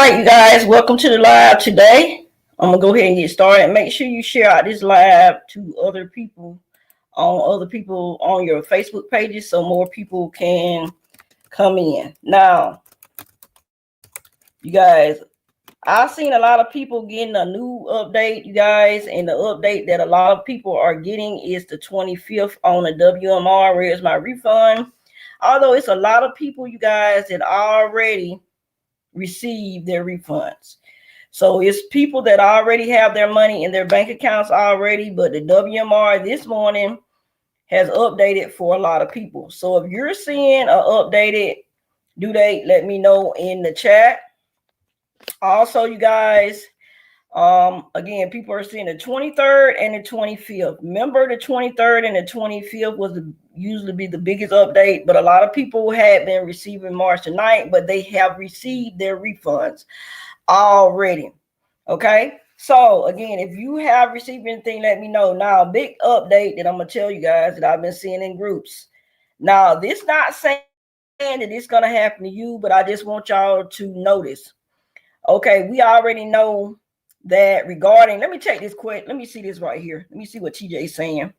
right, you guys, welcome to the live today. I'm gonna go ahead and get started. Make sure you share out this live to other people on your Facebook pages so more people can come in. Now, you guys, I've seen a lot of people getting a new update, you guys, and the update that a lot of people are getting is the 25th on the WMR. Where's my refund? Although it's a lot of people, you guys, that already receive their refunds. So it's people that already have their money in their bank accounts already, but the WMR this morning has updated for a lot of people. So if you're seeing an updated due date, let me know in the chat. Also, you guys, again, people are seeing the 23rd and the 25th. Remember, the 23rd and the 25th was usually be the biggest update, but a lot of people had been receiving March the 9th, but they have received their refunds already. Okay, so again, if you have received anything, let me know. Now, big update that I'm gonna tell you guys that I've been seeing in groups. Now, this not saying that it's gonna happen to you, but I just want y'all to notice. Okay, we already know that regarding, let me take this quick. Let me see this right here. Let me see what TJ is saying.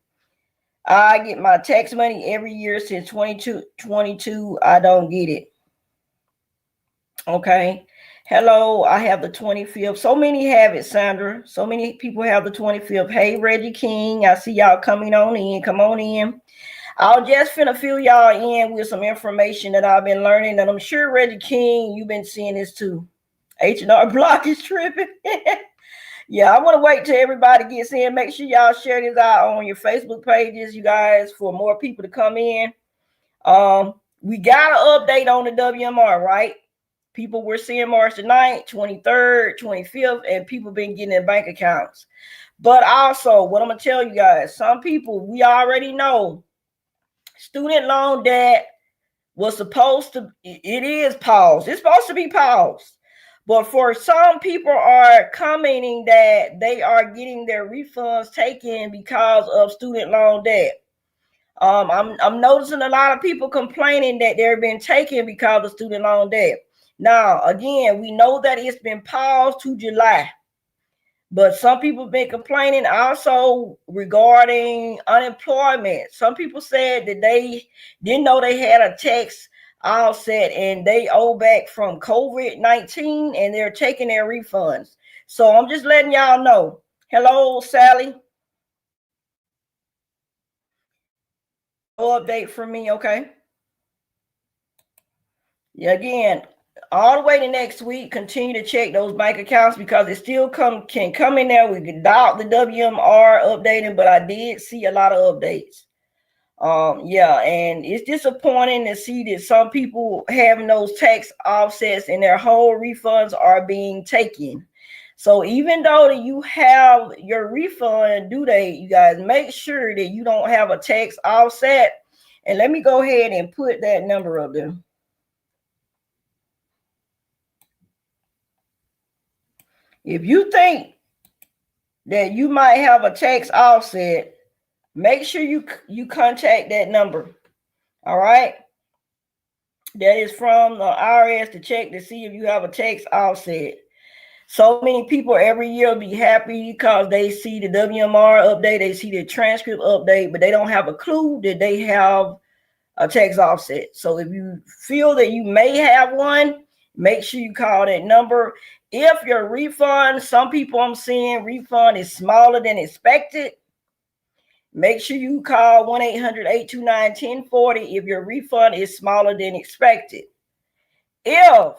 I get my tax money every year since 2022. I don't get it. Okay. Hello, I have the 25th. So many have it, Sandra. So many people have the 25th. Hey, Reggie King, I see y'all coming on in. Come on in. I'll just finna fill y'all in with some information that I've been learning, and I'm sure, Reggie King, you've been seeing this too. H&R Block is tripping. Yeah, I want to wait till everybody gets in. Make sure y'all share this out on your Facebook pages, you guys, for more people to come in. We got an update on the WMR, right? People were seeing March the 9th, 23rd, 25th, and people been getting their bank accounts. But also, what I'm going to tell you guys, some people, we already know student loan debt was supposed to, it is paused. It's supposed to be paused. But for some people are commenting that they are getting their refunds taken because of student loan debt. I'm noticing a lot of people complaining that they're being taken because of student loan debt. Now, again, we know that it's been paused to July, but some people have been complaining also regarding unemployment. Some people said that they didn't know they had a tax offset and they owe back from COVID-19 and they're taking their refunds. So I'm just letting y'all know. Hello, Sally. No update from me, okay? Yeah, again, all the way to next week, continue to check those bank accounts because it still can come in there. We can doubt the WMR updating, but I did see a lot of updates. Yeah, and it's disappointing to see that some people having those tax offsets and their whole refunds are being taken. So even though that you have your refund due date, you guys make sure that you don't have a tax offset. And let me go ahead and put that number up there. If you think that you might have a tax offset, make sure you contact that number. All right. That is from the IRS to check to see if you have a tax offset. So many people every year be happy because they see the WMR update, they see the transcript update, but they don't have a clue that they have a tax offset. So if you feel that you may have one, make sure you call that number. If your refund, some people I'm seeing refund is smaller than expected, make sure you call 1-800-829-1040 if your refund is smaller than expected. If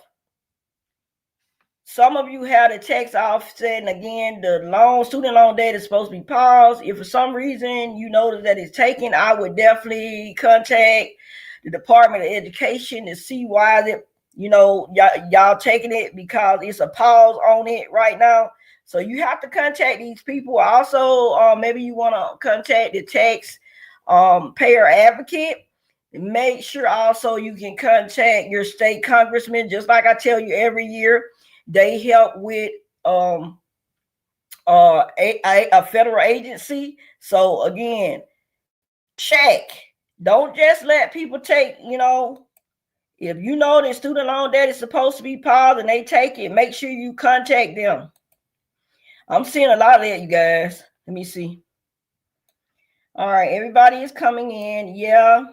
some of you had a tax offset, and again, the student loan debt is supposed to be paused. If for some reason you notice that it's taken, I would definitely contact the Department of Education to see why y'all taking it, because it's a pause on it right now. So you have to contact these people. Also, maybe you want to contact the tax payer advocate. Make sure also you can contact your state congressman, just like I tell you every year. They help with a federal agency. So again, check. Don't just let people take, If you know that student loan debt is supposed to be paused and they take it, make sure you contact them. I'm seeing a lot of that, you guys. Let me see. All right, everybody is coming in. Yeah.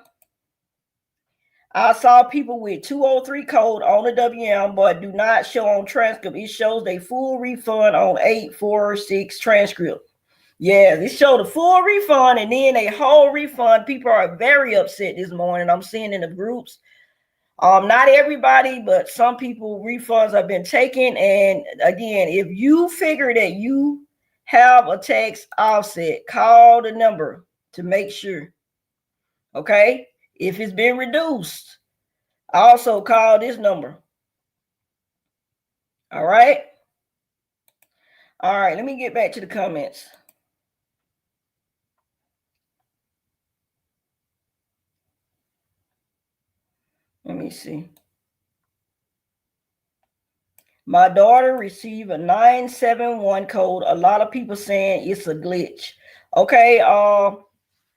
I saw people with 203 code on the WM, but do not show on transcript. It shows a full refund on 846 transcript. Yeah, this showed a full refund and then a whole refund. People are very upset this morning. I'm seeing in the groups. Not everybody, but some people refunds have been taken. And again, if you figure that you have a tax offset, call the number to make sure. Okay, if it's been reduced, also call this number. All right. All right, let me get back to the comments. Let me see. My daughter received a 971 code. A lot of people saying it's a glitch. Okay,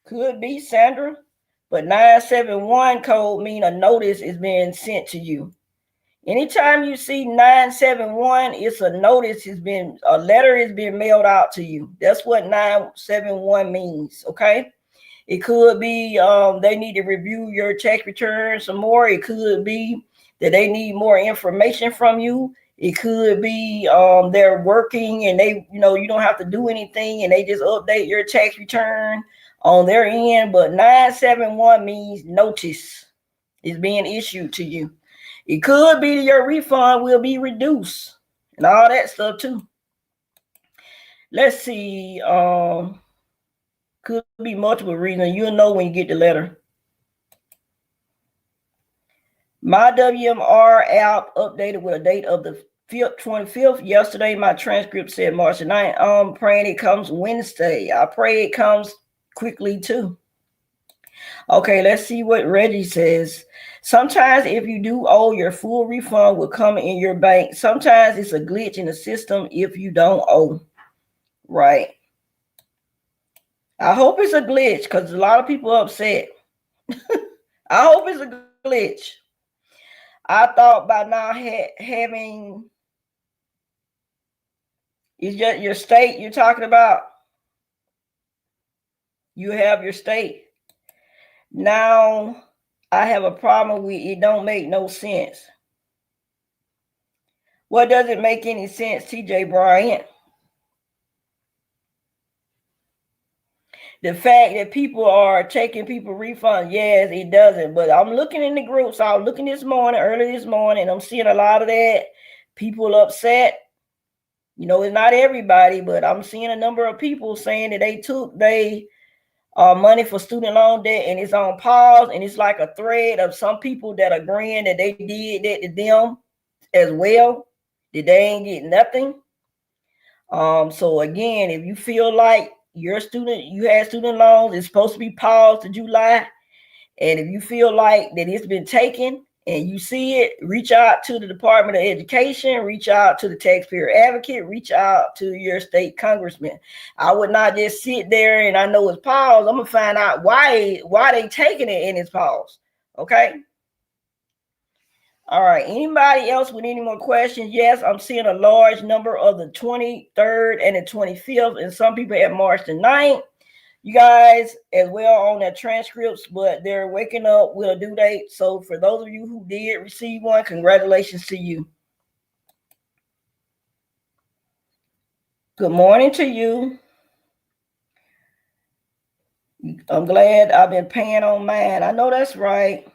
could be, Sandra, but 971 code mean a notice is being sent to you. Anytime you see 971, it's a notice has been, a letter is being mailed out to you. That's what 971 means. Okay. It could be they need to review your tax return some more. It could be that they need more information from you. It could be they're working and they, you don't have to do anything and they just update your tax return on their end. But 971 means notice is being issued to you. It could be that your refund will be reduced and all that stuff too. Let's see. Could be multiple reasons. You'll know when you get the letter. My WMR app updated with a date of the 25th. Yesterday, my transcript said March 9th. I'm praying it comes Wednesday. I pray it comes quickly too. Okay, let's see what Reggie says. Sometimes if you do owe, your full refund will come in your bank. Sometimes it's a glitch in the system if you don't owe. Right. I hope it's a glitch because a lot of people are upset. I hope it's a glitch. I thought by now having, it's just your state you're talking about. You have your state. Now I have a problem with it. Don't make no sense. What doesn't make any sense, TJ Bryant? The fact that people are taking people refunds, yes, it doesn't. But I'm looking in the groups. I was looking early this morning, I'm seeing a lot of that. People upset. It's not everybody, but I'm seeing a number of people saying that they took money for student loan debt and it's on pause. And it's like a thread of some people that are agreeing that they did that to them as well, that they ain't get nothing. So again, if you feel like you had student loans, it's supposed to be paused to July. And if you feel like that it's been taken and you see it, reach out to the Department of Education, reach out to the taxpayer advocate, reach out to your state congressman. I would not just sit there and I know it's paused. I'm gonna find out why they taking it and it's paused. Okay. All right. Anybody else with any more questions? Yes, I'm seeing a large number of the 23rd and the 25th, and some people at March the 9th. You guys as well on their transcripts, but they're waking up with a due date. So for those of you who did receive one, congratulations to you. Good morning to you. I'm glad I've been paying on mine. I know that's right.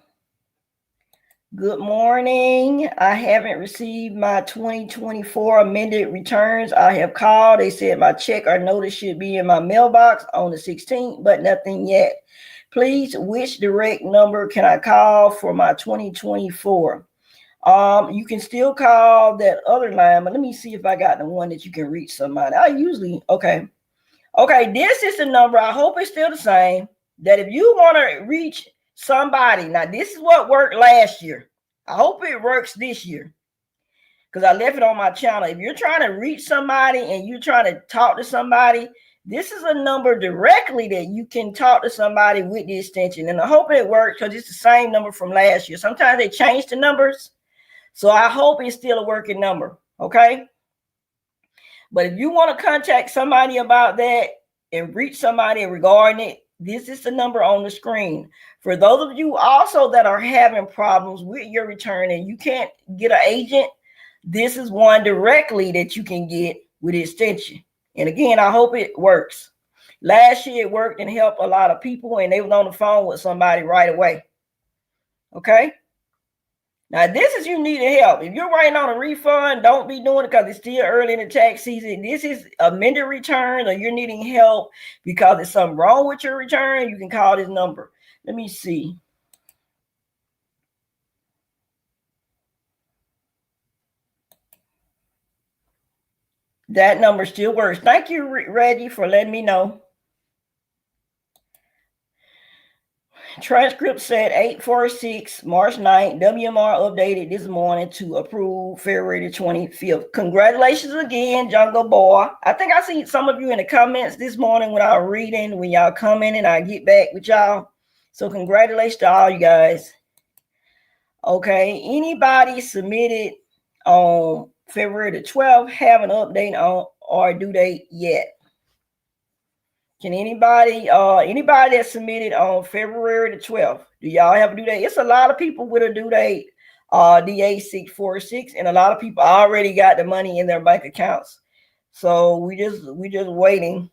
Good morning. I haven't received my 2024 amended returns. I have called. They said my check or notice should be in my mailbox on the 16th, but nothing yet. Please, which direct number can I call for my 2024? You can still call that other line, but let me see if I got the one that you can reach somebody. Okay, this is the number. I hope it's still the same. That if you want to reach somebody, now this is what worked last year. I hope it works this year because I left it on my channel. If you're trying to reach somebody and you're trying to talk to somebody, This is a number directly that you can talk to somebody with the extension. And I hope it works because it's the same number from last year. Sometimes they change the numbers. So I hope it's still a working number. Okay. But if you want to contact somebody about that and reach somebody regarding it, this is the number on the screen. For those of you also that are having problems with your return and you can't get an agent, this is one directly that you can get with the extension. And again, I hope it works. Last year it worked and helped a lot of people, and they was on the phone with somebody right away. Okay. Now, this is you needing help. If you're waiting on a refund, don't be doing it because it's still early in the tax season. This is amended return, or you're needing help because there's something wrong with your return. You can call this number. Let me see. That number still works. Thank you, Reggie, for letting me know. Transcript said 846 March 9th. WMR updated this morning to approve February 25th. Congratulations again, Jungle Boy. I think I seen some of you in the comments this morning when I was reading, when y'all come in and I get back with y'all. So congratulations to all you guys. Okay, anybody submitted on February the 12th have an update on or due date yet? Can anybody that submitted on February the 12th, do y'all have a due date? It's a lot of people with a due date, DA646, and a lot of people already got the money in their bank accounts. So we just waiting.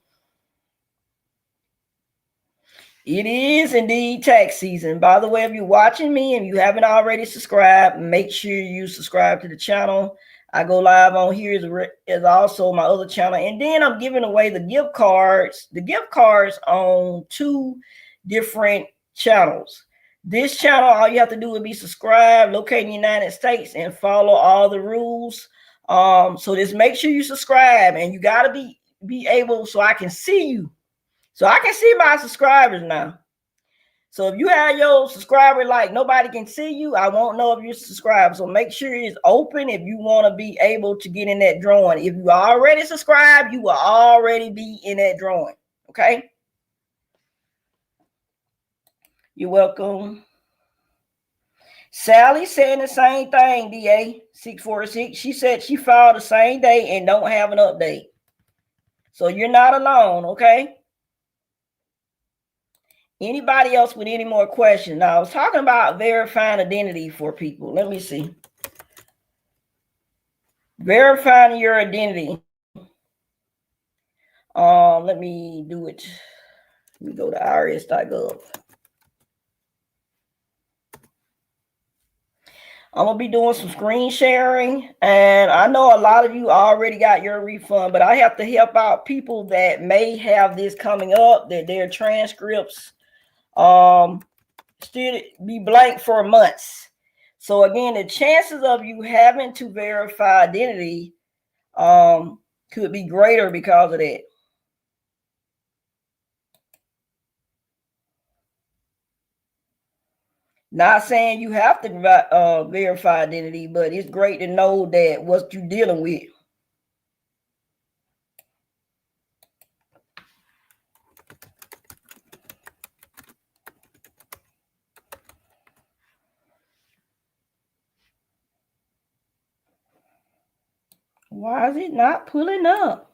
It is indeed tax season. By the way, if you're watching me and you haven't already subscribed, make sure you subscribe to the channel. I go live on here is also my other channel. And then I'm giving away the gift cards on 2 different channels. This channel, all you have to do is be subscribed, locate in the United States, and follow all the rules. So just make sure you subscribe, and you got to be able so I can see you. So I can see my subscribers now. So if you have your subscriber like nobody can see you, I won't know if you're subscribed. So make sure it's open if you want to be able to get in that drawing. If you already subscribed, you will already be in that drawing. Okay. You're welcome. Sally saying the same thing, DA 646. She said she filed the same day and don't have an update. So you're not alone, okay? Anybody else with any more questions? Now, I was talking about verifying identity for people. Let me see. Verifying your identity. Let me do it. Let me go to IRS.gov. I'm going to be doing some screen sharing. And I know a lot of you already got your refund, but I have to help out people that may have this coming up, that their transcripts still be blank for months. So again, the chances of you having to verify identity could be greater because of that. Not saying you have to verify identity, but it's great to know that what you're dealing with. Why is it not pulling up?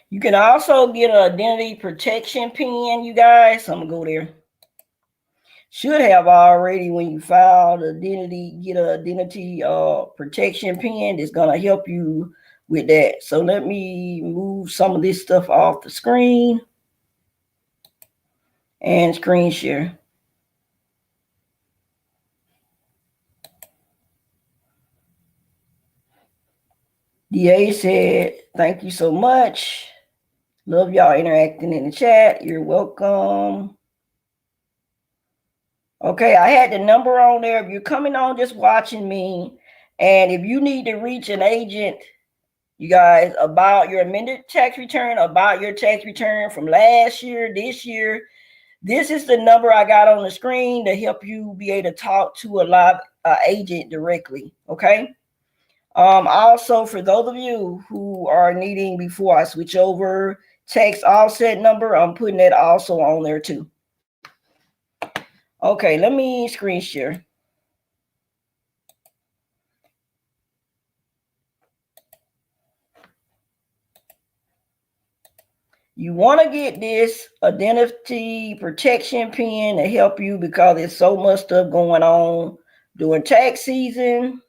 You can also get an identity protection pin, you guys. I'm going to go there. Should have already when you file the identity, get an identity protection pin that's going to help you with that. So let me move some of this stuff off the screen and screen share. DA said, thank you so much. Love y'all interacting in the chat. You're welcome. Okay, I had the number on there. If you're coming on just watching me, and if you need to reach an agent, you guys, about your amended tax return, about your tax return from last year, this year, this is the number I got on the screen to help you be able to talk to a live agent directly. Okay. Also, for those of you who are needing, before I switch over, tax offset number, I'm putting that also on there too. Okay, let me screen share. You want to get this identity protection pin to help you because there's so much stuff going on during tax season.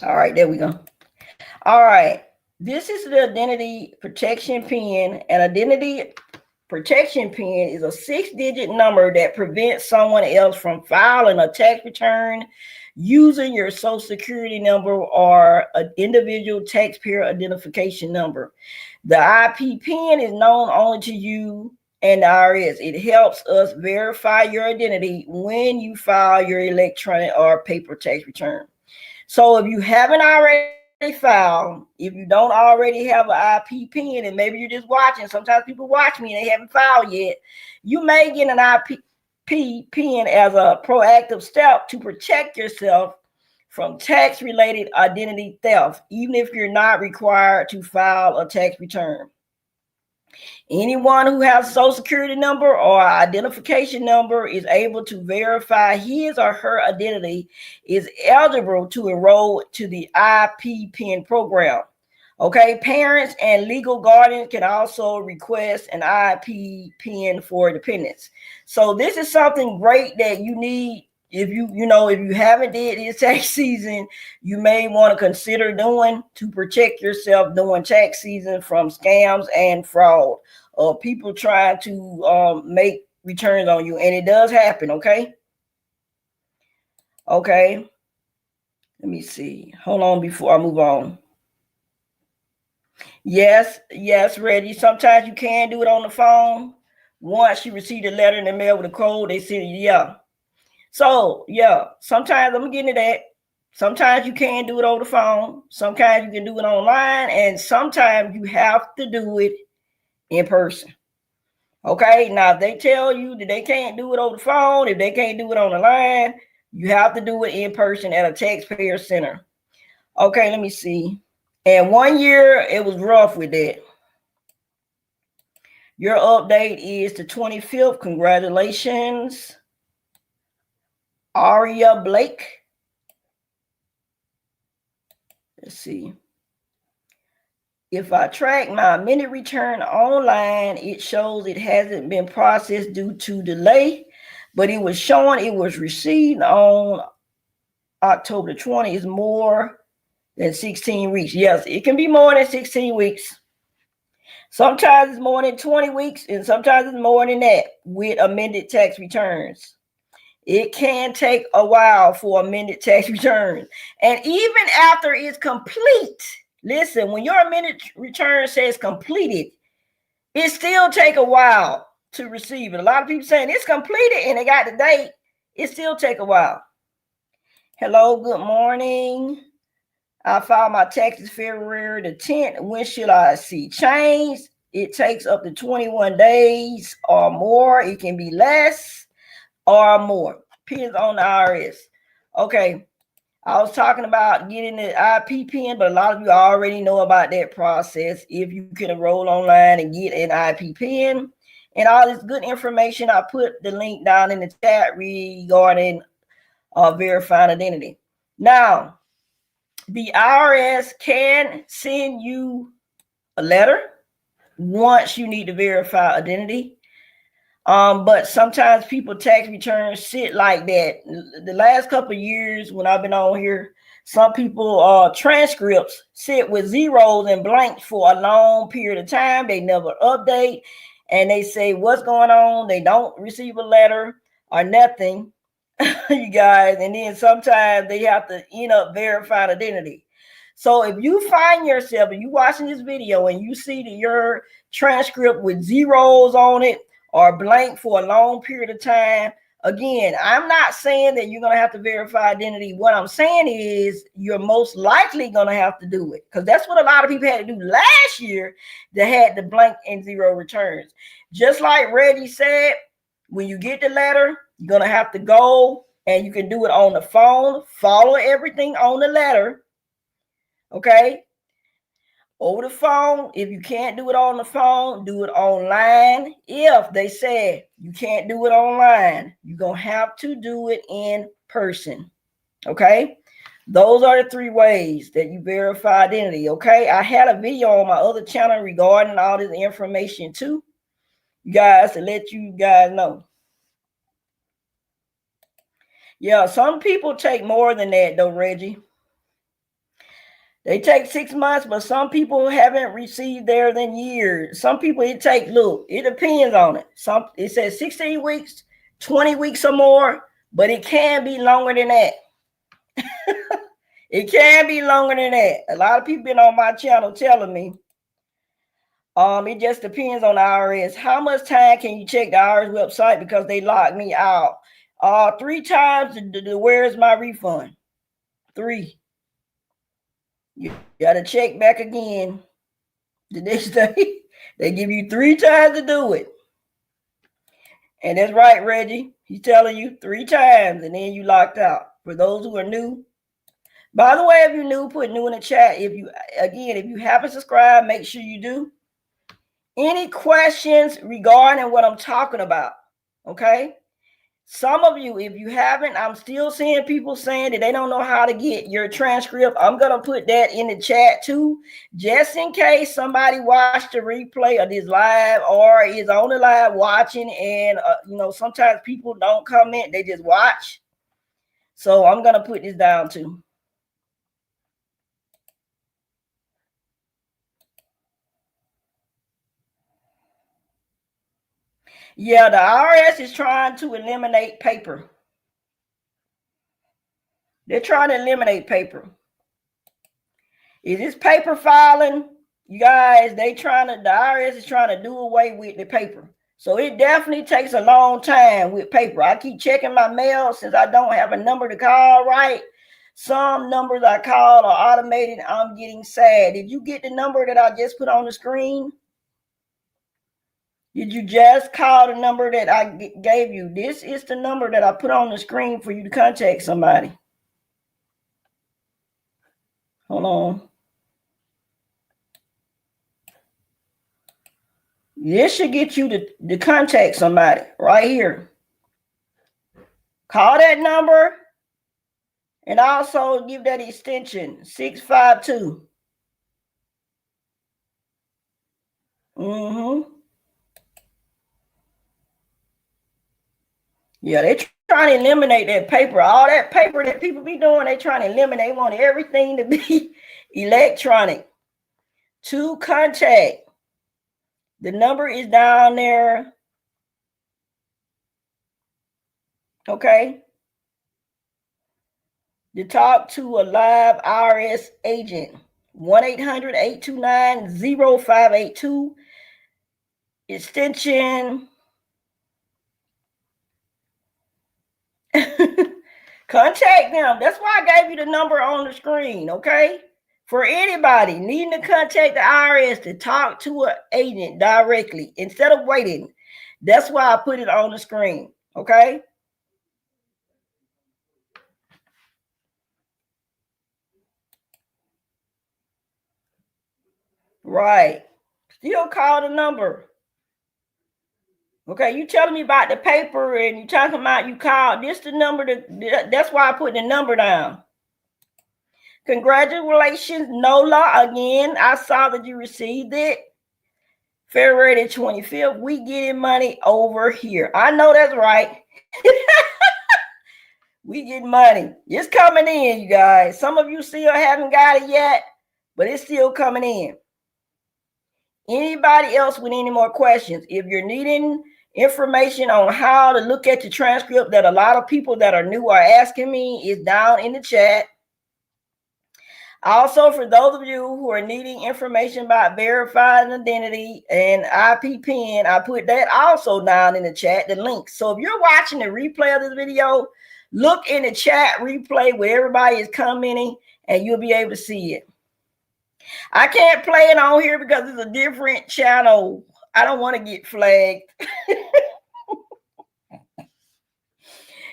All right, there we go. All right, this is the identity protection pin. An identity protection pin is a 6-digit number that prevents someone else from filing a tax return using your social security number or an individual taxpayer identification number. The IP pin is known only to you and the IRS. It helps us verify your identity when you file your electronic or paper tax return. So if you haven't already filed, if you don't already have an IP pin, and maybe you're just watching, sometimes people watch me and they haven't filed yet, you may get an IP pin as a proactive step to protect yourself from tax-related identity theft, even if you're not required to file a tax return. Anyone who has a social security number or identification number is able to verify his or her identity is eligible to enroll to the IP PIN program. Okay, parents and legal guardians can also request an IP PIN for dependents. So this is something great that you need. If you haven't did this tax season, you may want to consider doing to protect yourself during tax season from scams and fraud, or people trying to make returns on you, and it does happen. Okay. Let me see. Hold on before I move on. Yes, Reggie. Sometimes you can do it on the phone. Once you receive a letter in the mail with a code, they send you, yeah. So, yeah, sometimes I'm going to get into that. Sometimes you can do it over the phone. Sometimes you can do it online. And sometimes you have to do it in person. Okay, now if they tell you that they can't do it over the phone, if they can't do it on the line, you have to do it in person at a taxpayer center. Okay, let me see. And 1 year, it was rough with that. Your update is the 25th. Congratulations, Aria Blake. Let's see. If I track my amended return online, it shows it hasn't been processed due to delay, but it was showing it was received on October 20th. It's more than 16 weeks. Yes, it can be more than 16 weeks. Sometimes it's more than 20 weeks, and sometimes it's more than that with amended tax returns. It can take a while for amended tax returns. And even after it's complete, listen, when your amended return says completed, it still take a while to receive it. A lot of people saying it's completed and they got the date. It still take a while. Hello, good morning. I filed my taxes February the 10th. When should I see change? It takes up to 21 days or more. It can be less or more. Depends on the IRS. Okay. I was talking about getting the IP pin, but a lot of you already know about that process. If you can enroll online and get an IP pin and all this good information, I put the link down in the chat regarding verifying identity. Now, the IRS can send you a letter once you need to verify identity. But sometimes people tax returns sit like that. The last couple of years when I've been on here, some people transcripts sit with zeros and blanks for a long period of time. They never update. and they say what's going on. They don't receive a letter or nothing, you guys. And then sometimes they have to end up verifying identity. So if you find yourself, if you watching this video and you see that your transcript with zeros on it or blank for a long period of time, again, I'm not saying that you're going to have to verify identity. What I'm saying is you're most likely going to have to do it, because that's what a lot of people had to do last year that had the blank and zero returns. Just like Reggie said, when you get the letter, you're going to have to go and you can do it on the phone, follow everything on the letter. Okay, over the phone. If you can't do it on the phone, do it online. If they said you can't do it online, you're gonna have to do it in person. Okay, those are the 3 ways that you verify identity. Okay, I had a video on my other channel regarding all this information too, you guys, to let you guys know. Yeah, some people take more than that though, Reggie. They take 6 months, but some people haven't received theirs in years. Some people it take, look, it depends on it. Some it says 16 weeks, 20 weeks or more, but it can be longer than that. It can be longer than that. A lot of people been on my channel telling me, it just depends on the IRS. How much time can you check the IRS website because they locked me out? 3 times. Where's my refund? 3. You gotta check back again the next day. They give you 3 times to do it. And that's right, Reggie. He's telling you 3 times and then you locked out. For those who are new. By the way, if you're new, put new in the chat. If you haven't subscribed, make sure you do. Any questions regarding what I'm talking about? Okay. Some of you, if you haven't, I'm still seeing people saying that they don't know how to get your transcript. I'm going to put that in the chat too, just in case somebody watched the replay of this live or is on the live watching. And, sometimes people don't comment, they just watch. So I'm going to put this down too. Yeah, the IRS is trying to eliminate paper. They're trying to eliminate paper. Is this paper filing? You guys, the IRS is trying to do away with the paper. So it definitely takes a long time with paper. I keep checking my mail since I don't have a number to call right. Some numbers I call are automated. I'm getting sad. Did you get the number that I just put on the screen? Did you just call the number that I gave you? This is the number that I put on the screen for you to contact somebody. Hold on. This should get you to contact somebody right here. Call that number and also give that extension 652. Yeah, they trying to eliminate that paper. All that paper that people be doing, they trying to eliminate. They want everything to be electronic. To contact. The number is down there. Okay. To talk to a live IRS agent. 1-800-829-0582. Extension. Contact them. That's why I gave you the number on the screen, okay? For anybody needing to contact the IRS to talk to an agent directly instead of waiting. That's why I put it on the screen, okay? Right. Still call the number. Okay, you telling me about the paper and you talking about you called. This the number that's why I put the number down. Congratulations, Nola. Again, I saw that you received it. February the 25th, we getting money over here. I know that's right. We get money. It's coming in, you guys. Some of you still haven't got it yet, but it's still coming in. Anybody else with any more questions? If you're needing information on how to look at the transcript that a lot of people that are new are asking me, is down in the chat. Also, for those of you who are needing information about verifying identity and IP PIN, I put that also down in the chat, the link. So if you're watching the replay of this video, look in the chat replay where everybody is commenting and you'll be able to see it. I can't play it on here because it's a different channel. I don't want to get flagged.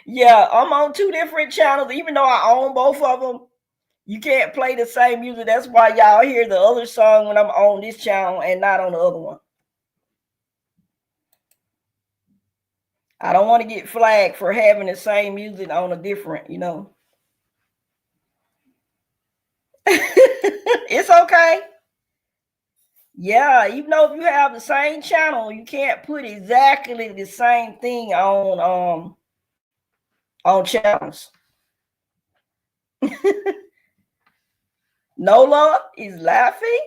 Yeah, I'm on 2 different channels, even though I own both of them. You can't play the same music. That's why y'all hear the other song when I'm on this channel and not on the other one. I don't want to get flagged for having the same music on a different, you know. It's okay. Yeah, even though if you have the same channel, you can't put exactly the same thing on channels. Nola is laughing.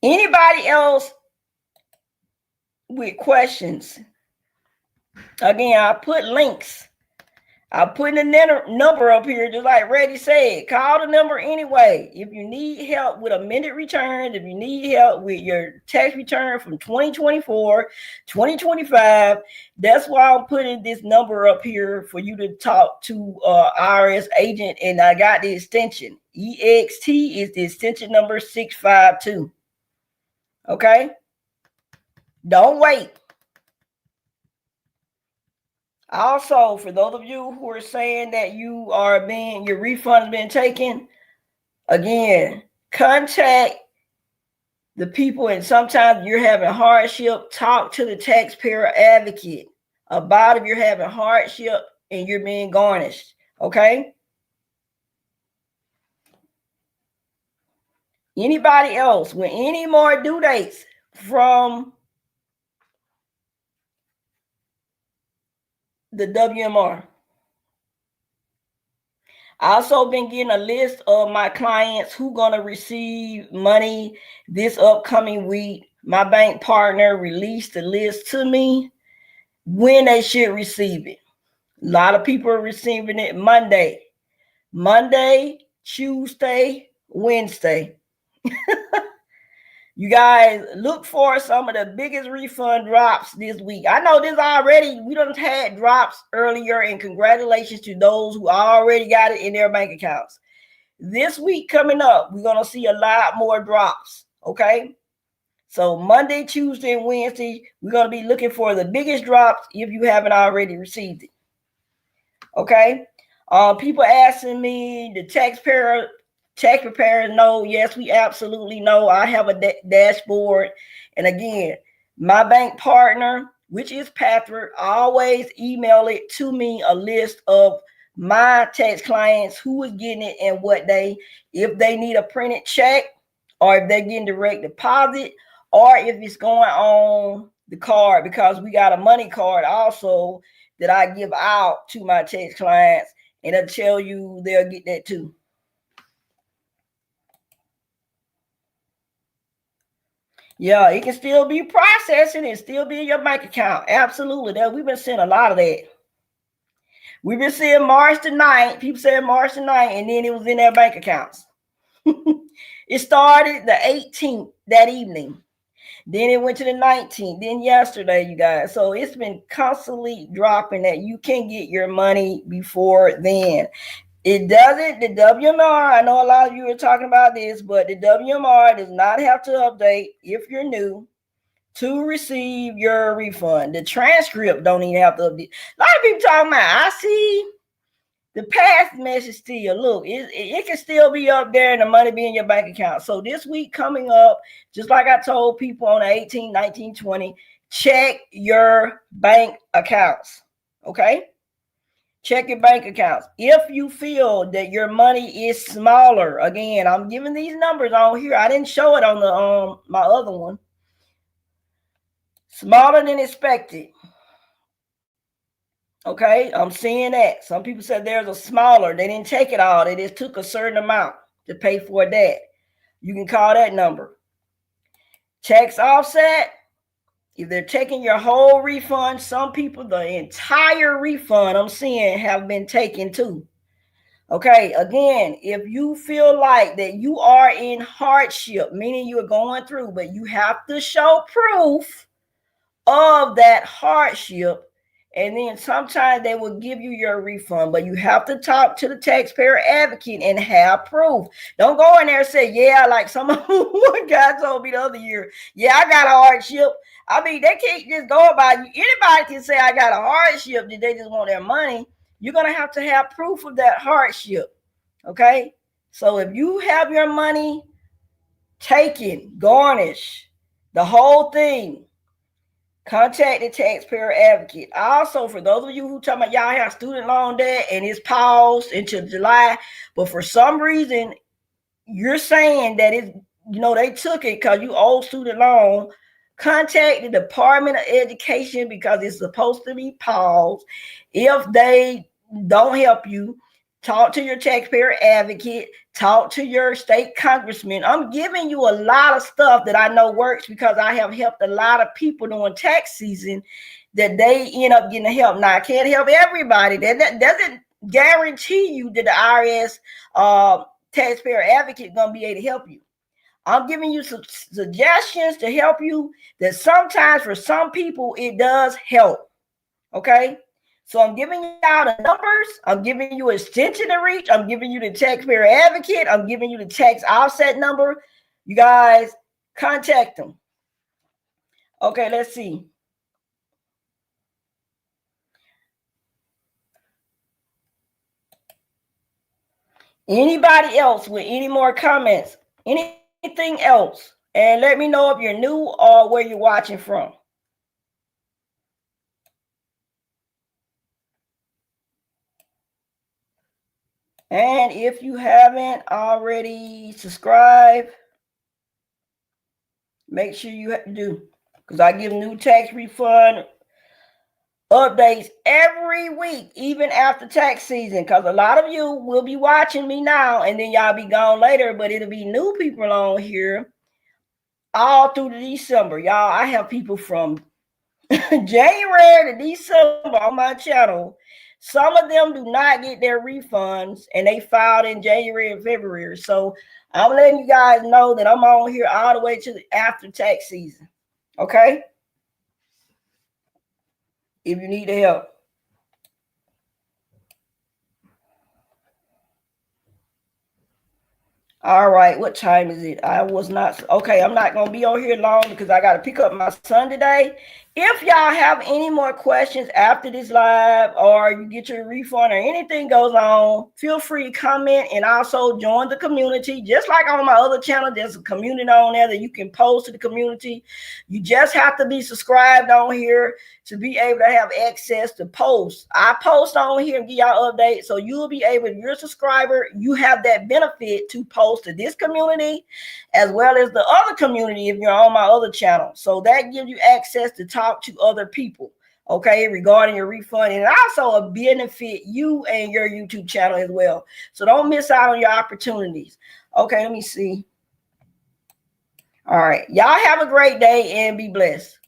Anybody else with questions? Again, I put links. I'll put the number up here, just like Reddy said. Call the number anyway. If you need help with amended returns, if you need help with your tax return from 2024, 2025, that's why I'm putting this number up here for you to talk to IRS agent. And I got the extension. EXT is the extension number 652. Okay? Don't wait. Also, for those of you who are saying that your refund has been taken, again, contact the people, and sometimes you're having hardship, talk to the taxpayer advocate about if you're having hardship and you're being garnished. Okay? Anybody else with any more due dates from the WMR? I also been getting a list of my clients who gonna receive money this upcoming week. My bank partner released the list to me when they should receive it. A lot of people are receiving it Monday, Tuesday, Wednesday. You guys look for some of the biggest refund drops this week. I know this already. We done had drops earlier, and congratulations to those who already got it in their bank accounts. This week coming up, we're going to see a lot more drops, okay? So Monday, Tuesday, and Wednesday, we're going to be looking for the biggest drops if you haven't already received it, okay? People asking me, the tax preparers know. Yes, we absolutely know. I have a dashboard. And again, my bank partner, which is Patrick, always email it to me, a list of my tax clients, who is getting it and what day, if they need a printed check, or if they're getting direct deposit, or if it's going on the card, because we got a money card also that I give out to my tax clients, and I'll tell you they'll get that too. Yeah, it can still be processing and still be in your bank account. Absolutely. We've been seeing a lot of that. We've been seeing March the 9th. People said March the 9th, and then it was in their bank accounts. It started the 18th that evening. Then it went to the 19th. Then yesterday, you guys. So it's been constantly dropping that you can get your money before then. It doesn't, the WMR, I know a lot of you are talking about this, but the WMR does not have to update if you're new to receive your refund. The transcript don't even have to update. A lot of people talking about, I see the past message still. Look, it can still be up there and the money be in your bank account. So this week coming up, just like I told people on the 18, 19, 20, check your bank accounts, okay? Check your bank accounts. If you feel that your money is smaller, again, I'm giving these numbers on here. I didn't show it on the my other one. Smaller than expected. Okay, I'm seeing that. Some people said there's a smaller. They didn't take it all. They just took a certain amount. to pay for that. You can call that number. Tax offset, if they're taking your whole refund, some people, the entire refund I'm seeing have been taken too. Okay, again, if you feel like that you are in hardship, meaning you are going through, but you have to show proof of that hardship, and then sometimes they will give you your refund, but you have to talk to the taxpayer advocate and have proof. Don't go in there and say, yeah, like one guy told me the other year, yeah, I got a hardship. I mean, they can't just go about you. Anybody can say I got a hardship, that they just want their money. You're going to have proof of that hardship. Okay, so if you have your money taken, garnished, the whole thing, contact the taxpayer advocate. Also, for those of you who talking about y'all have student loan debt and it's paused until July, but for some reason you're saying that it's, they took it because you owe student loan, contact the Department of Education because it's supposed to be paused. If they don't help you, talk to your taxpayer advocate, talk to your state congressman. I'm giving you a lot of stuff that I know works because I have helped a lot of people during tax season that they end up getting help. Now, I can't help everybody. That doesn't guarantee you that the IRS taxpayer advocate is going to be able to help you. I'm giving you some suggestions to help you that sometimes for some people it does help. Okay? So I'm giving you out the numbers. I'm giving you extension to reach. I'm giving you the taxpayer advocate. I'm giving you the tax offset number. You guys contact them. Okay, let's see. Anybody else with any more comments? Anything else? And let me know if you're new or where you're watching from. And if you haven't already subscribed, make sure you do, because I give new tax refund updates every week, even after tax season, because a lot of you will be watching me now and then y'all be gone later, but it'll be new people on here all through December. Y'all, I have people from January to December on my channel. Some of them do not get their refunds and they filed in January and February. So I'm letting you guys know that I'm on here all the way to the after tax season. Okay? If you need the help. All right, what time is it? I was not, okay, I'm not going to be on here long because I got to pick up my son today. If y'all have any more questions after this live, or you get your refund or anything goes on, feel free to comment and also join the community. Just like on my other channel, there's a community on there that you can post to the community. You just have to be subscribed on here to be able to have access to posts. I post on here and give y'all updates, so you'll be able, if you're a subscriber, you have that benefit to post to this community as well as the other community if you're on my other channel. So that gives you access to talk to other people, okay, regarding your refund, and also a benefit you and your YouTube channel as well. So don't miss out on your opportunities. Okay, let me see. All right, y'all have a great day and be blessed.